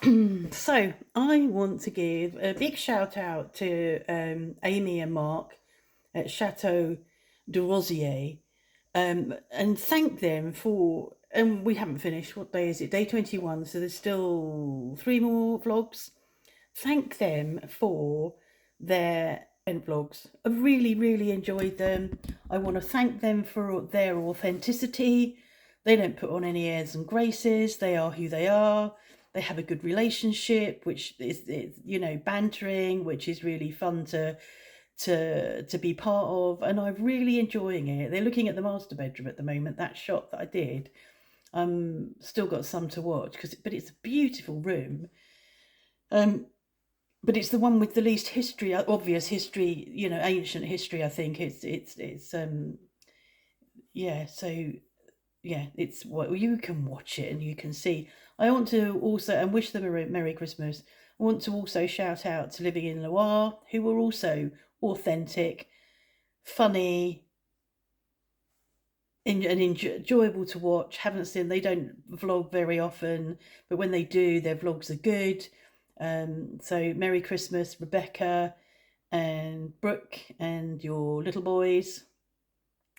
So I want to give a big shout out to Amy and Mark at Chateau de Rosier, and thank them for. And we haven't finished. What day is it? Day 21. So there's still three more vlogs. Thank them for their vlogs. I really, really enjoyed them. I want to thank them for their authenticity. They don't put on any airs and graces. They are who they are. They have a good relationship, which is bantering, which is really fun to be part of, and I'm really enjoying it. They're looking at the master bedroom at the moment. That shot that I did, still got some to watch but it's a beautiful room. But it's the one with the least history, obvious history, ancient history. I think it's yeah. So yeah, it's what you can watch it and you can see. I want to also and wish them a Merry Christmas. I want to also shout out to Living in Loire, who were also authentic, funny, and enjoyable to watch. Haven't seen, they don't vlog very often, but when they do, their vlogs are good. So Merry Christmas, Rebecca and Brooke and your little boys.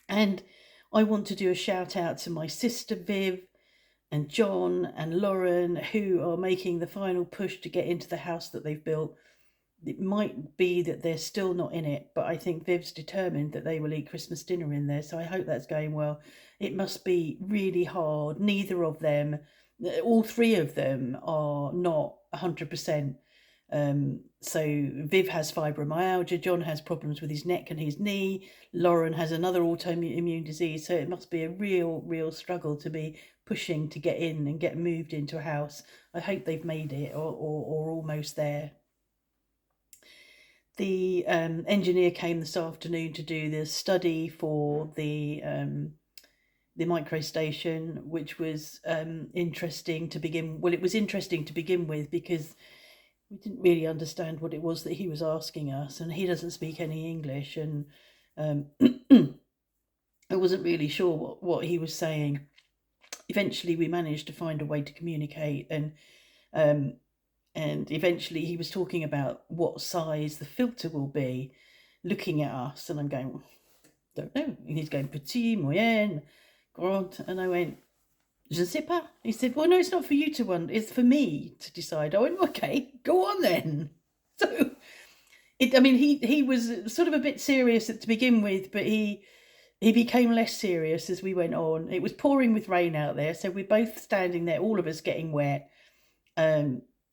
And I want to do a shout out to my sister Viv and John and Lauren, who are making the final push to get into the house that they've built. It might be that they're still not in it, but I think Viv's determined that they will eat Christmas dinner in there, so I hope that's going well. It must be really hard. Neither of them, all three of them, are not 100%. So Viv has fibromyalgia, John has problems with his neck and his knee, Lauren has another autoimmune disease, so it must be a real struggle to be pushing to get in and get moved into a house. I hope they've made it or almost there. The engineer came this afternoon to do the study for the micro station, which was interesting to begin. Well, it was interesting to begin with because we didn't really understand what it was that he was asking us, and he doesn't speak any English, and I wasn't really sure what he was saying. Eventually, we managed to find a way to communicate, and eventually he was talking about what size the filter will be, looking at us, and I'm going, don't know. And he's going, petit, moyen, grand, and I went, je ne sais pas. He said, well, no, it's not for you to wonder, it's for me to decide. I went, okay, go on then. So, he was sort of a bit serious to begin with, but he became less serious as we went on. It was pouring with rain out there, so we're both standing there, all of us getting wet.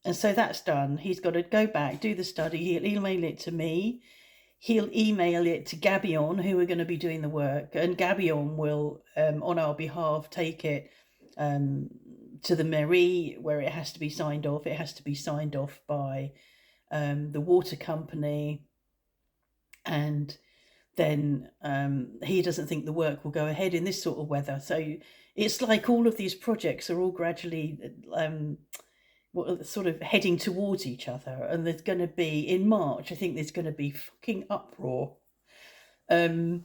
And so that's done. He's got to go back, do the study. He'll email it to me. He'll email it to Gabion, who are going to be doing the work. And Gabion will, on our behalf, take it to the mairie where it has to be signed off. It has to be signed off by the water company. And then he doesn't think the work will go ahead in this sort of weather. So it's like all of these projects are all gradually sort of heading towards each other, and there's going to be in March, I think there's going to be fucking uproar, and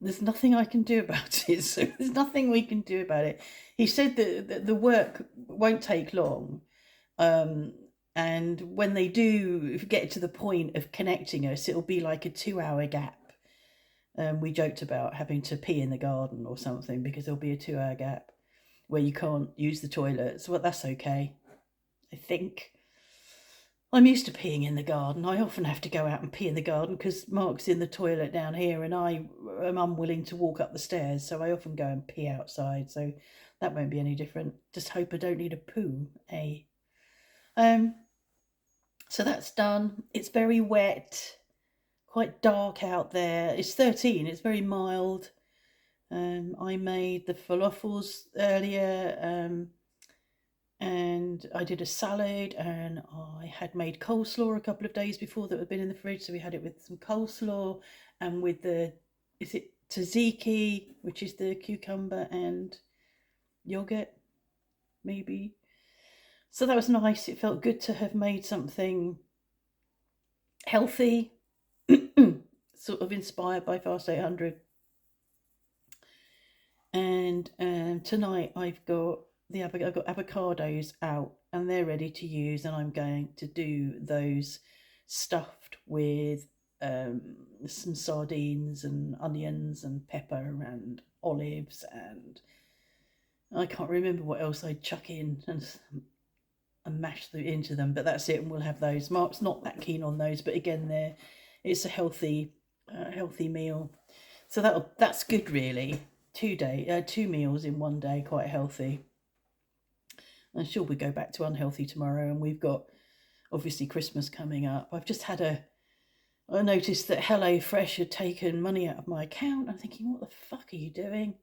there's nothing I can do about it. So there's nothing we can do about it. He said that the work won't take long, and when they do get to the point of connecting us, it'll be like a 2-hour gap. We joked about having to pee in the garden or something because there'll be a 2-hour gap where you can't use the toilets. Well, that's okay, I think. I'm used to peeing in the garden. I often have to go out and pee in the garden because Mark's in the toilet down here and I am unwilling to walk up the stairs, so I often go and pee outside, so that won't be any different. Just hope I don't need a poo, eh? So that's done. It's very wet, quite dark out there. It's 13, it's very mild. I made the falafels earlier, and I did a salad, and I had made coleslaw a couple of days before that had been in the fridge, so we had it with some coleslaw and with is it tzatziki, which is the cucumber and yogurt, maybe. So that was nice. It felt good to have made something healthy, sort of inspired by Fast 800. And tonight I've got I've got avocados out and they're ready to use, and I'm going to do those stuffed with some sardines and onions and pepper and olives, and I can't remember what else I'd chuck in and mash them into them, but that's it, and we'll have those. Mark's not that keen on those, but again, it's a healthy meal, so that's good really. 2 meals in one day, quite healthy. I'm sure we go back to unhealthy tomorrow, and we've got obviously Christmas coming up. I noticed that HelloFresh had taken money out of my account. I'm thinking, what the fuck are you doing?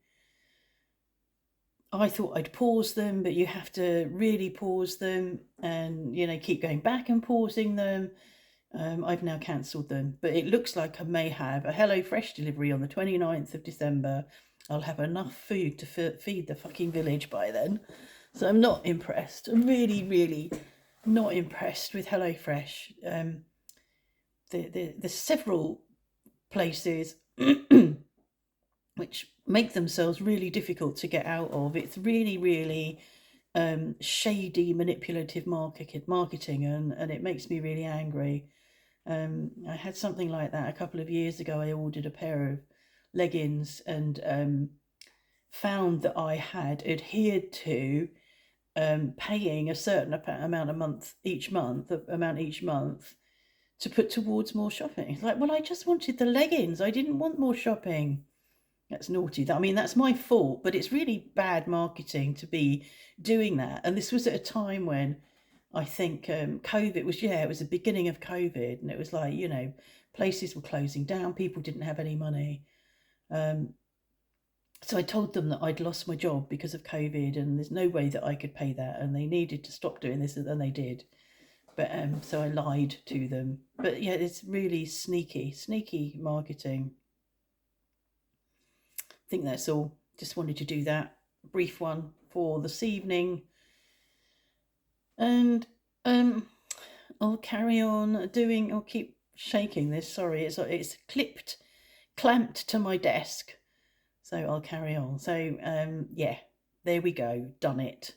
I thought I'd pause them, but you have to really pause them and, keep going back and pausing them. I've now cancelled them, but it looks like I may have a HelloFresh delivery on the 29th of December. I'll have enough food to feed the fucking village by then. So I'm not impressed. I'm really, really not impressed with HelloFresh. There's several places which make themselves really difficult to get out of. It's really, really shady, manipulative marketing, and it makes me really angry. I had something like that a couple of years ago. I ordered a pair of leggings and found that I had adhered to paying a certain amount each month to put towards more shopping. It's like, well, I just wanted the leggings. I didn't want more shopping. That's naughty. That's my fault, but it's really bad marketing to be doing that. And this was at a time when I think COVID it was the beginning of COVID, and it was like, places were closing down, people didn't have any money. So I told them that I'd lost my job because of COVID, and there's no way that I could pay that, and they needed to stop doing this, and they did. But so I lied to them. But yeah, it's really sneaky marketing. I think that's all. Just wanted to do that brief one for this evening, and I'll carry on doing. I'll keep shaking this. Sorry, it's clamped to my desk, so I'll carry on. So yeah, there we go. Done it.